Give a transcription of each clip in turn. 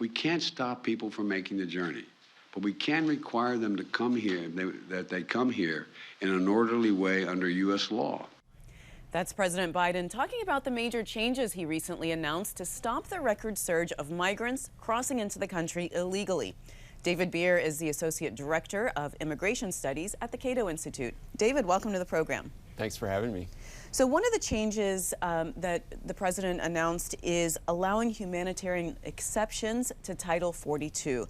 We can't stop people from making the journey, but we can require them to come here, that they come here in an orderly way under U.S. law. That's President Biden talking about the major changes he recently announced to stop the record surge of migrants crossing into the country illegally. David Bier is the Associate Director of Immigration Studies at the Cato Institute. David, welcome to the program. Thanks for having me. So one of the changes that the president announced is allowing humanitarian exceptions to Title 42.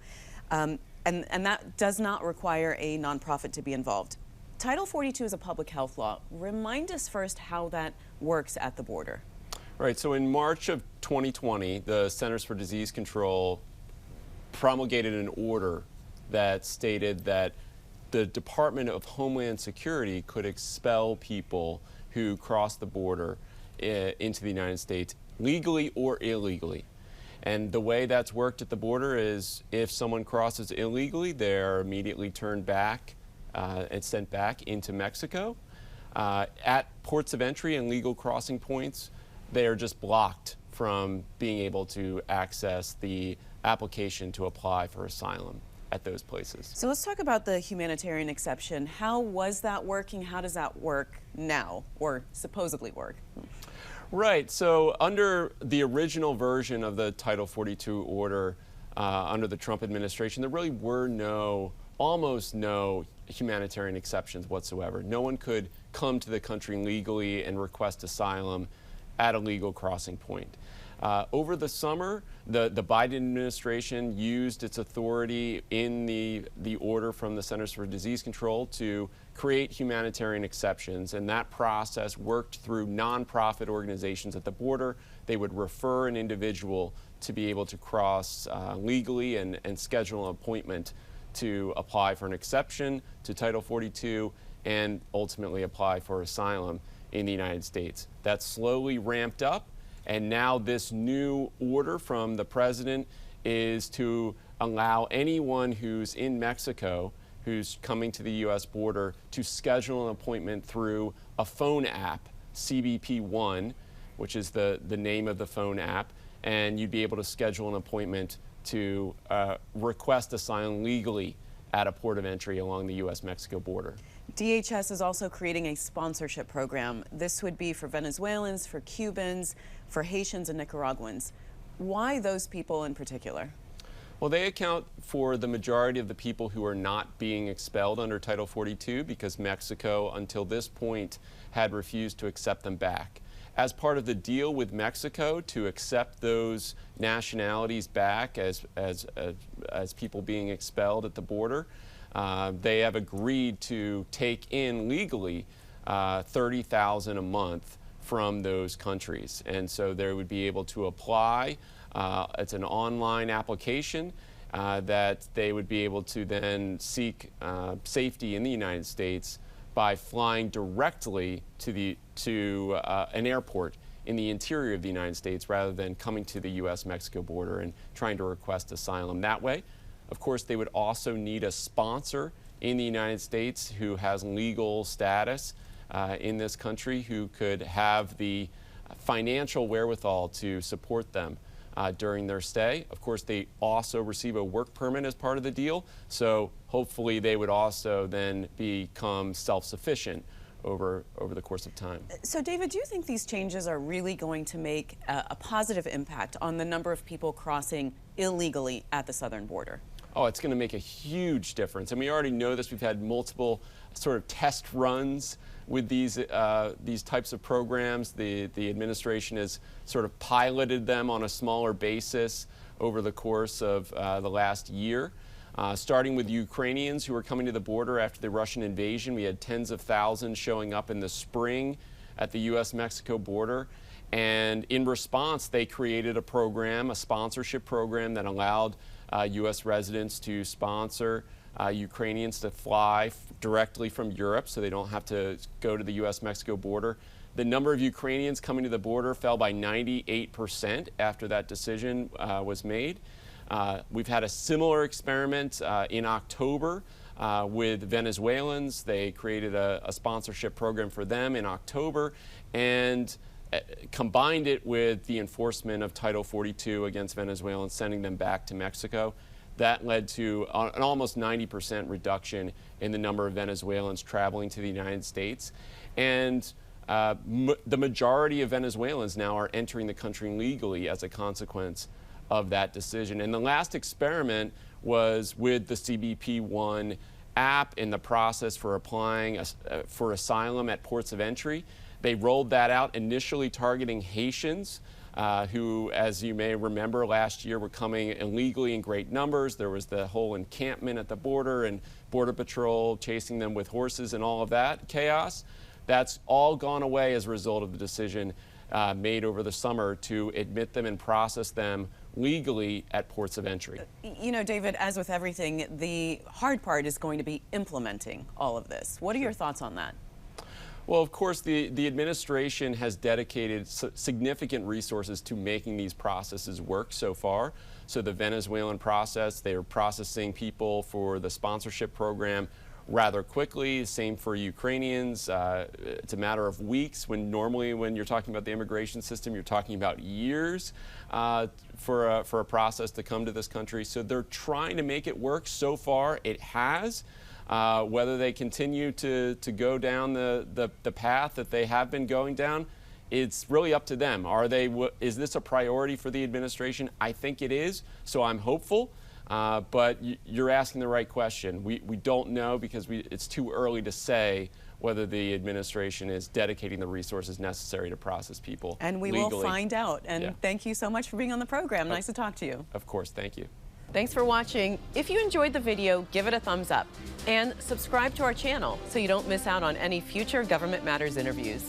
And that does not require a nonprofit to be involved. Title 42 is a public health law. Remind us first how that works at the border. Right, so in March of 2020, the Centers for Disease Control promulgated an order that stated that the Department of Homeland Security could expel people who cross the border into the United States legally or illegally. And the way that's worked at the border is if someone crosses illegally, they're immediately turned back and sent back into Mexico. At ports of entry and legal crossing points, they are just blocked from being able to access the application to apply for asylum at those places. So let's talk about the humanitarian exception. How was that working? How does that work now, or supposedly work? Right, so under the original version of the Title 42 order under the Trump administration, there really were almost no humanitarian exceptions whatsoever. No one could come to the country legally and request asylum at a legal crossing point. Over the summer, the Biden administration used its authority in the order from the Centers for Disease Control to create humanitarian exceptions, and that process worked through nonprofit organizations at the border. They would refer an individual to be able to cross legally and schedule an appointment to apply for an exception to Title 42 and ultimately apply for asylum in the United States. That slowly ramped up, and now this new order from the president is to allow anyone who's in Mexico who's coming to the U.S. border to schedule an appointment through a phone app, CBP One, which is the name of the phone app, and you'd be able to schedule an appointment to request asylum legally at a port of entry along the U.S.-Mexico border. DHS is also creating a sponsorship program. This would be for Venezuelans, for Cubans, for Haitians and Nicaraguans. Why those people in particular? Well, they account for the majority of the people who are not being expelled under Title 42 because Mexico, until this point, had refused to accept them back. As part of the deal with Mexico to accept those nationalities back as people being expelled at the border, they have agreed to take in legally $30,000 a month from those countries. And so they would be able to apply. It's an online application that they would be able to then seek safety in the United States by flying directly to an airport in the interior of the United States rather than coming to the U.S.-Mexico border and trying to request asylum that way. Of course, they would also need a sponsor in the United States who has legal status in this country, who could have the financial wherewithal to support them during their stay. Of course, they also receive a work permit as part of the deal, so hopefully they would also then become self-sufficient over the course of time. So David, do you think these changes are really going to make a positive impact on the number of people crossing illegally at the southern border? Oh, it's going to make a huge difference. And we already know this. We've had multiple sort of test runs with these types of programs. The administration has sort of piloted them on a smaller basis over the course of the last year. Starting with Ukrainians who were coming to the border after the Russian invasion. We had tens of thousands showing up in the spring at the U.S.-Mexico border. And in response, they created a program, a sponsorship program that allowed U.S. residents to sponsor Ukrainians to fly directly from Europe so they don't have to go to the U.S.-Mexico border. The number of Ukrainians coming to the border fell by 98% after that decision was made. We've had a similar experiment in October with Venezuelans. They created a sponsorship program for them in October, and combined it with the enforcement of Title 42 against Venezuelans, sending them back to Mexico. That led to an almost 90% reduction in the number of Venezuelans traveling to the United States. And the majority of Venezuelans now are entering the country legally as a consequence of that decision. And the last experiment was with the CBP-1 app in the process for applying for asylum at ports of entry. They rolled that out initially targeting Haitians, who, as you may remember, last year were coming illegally in great numbers. There was the whole encampment at the border and Border Patrol chasing them with horses and all of that chaos. That's all gone away as a result of the decision made over the summer to admit them and process them legally at ports of entry. You know, David, as with everything, the hard part is going to be implementing all of this. What are your thoughts on that? Well, of course, the administration has dedicated significant resources to making these processes work so far. So the Venezuelan process, they are processing people for the sponsorship program rather quickly. Same for Ukrainians. It's a matter of weeks, when normally when you're talking about the immigration system, you're talking about years for a process to come to this country. So they're trying to make it work. So far, it has. Whether they continue to go down the path that they have been going down, it's really up to them. Is this a priority for the administration? I think it is, so I'm hopeful. But you're asking the right question. We don't know because it's too early to say whether the administration is dedicating the resources necessary to process people And we legally. will find out. And thank you so much for being on the program. Nice to talk to you. Of course, thank you. Thanks for watching. If you enjoyed the video, give it a thumbs up and subscribe to our channel so you don't miss out on any future Government Matters interviews.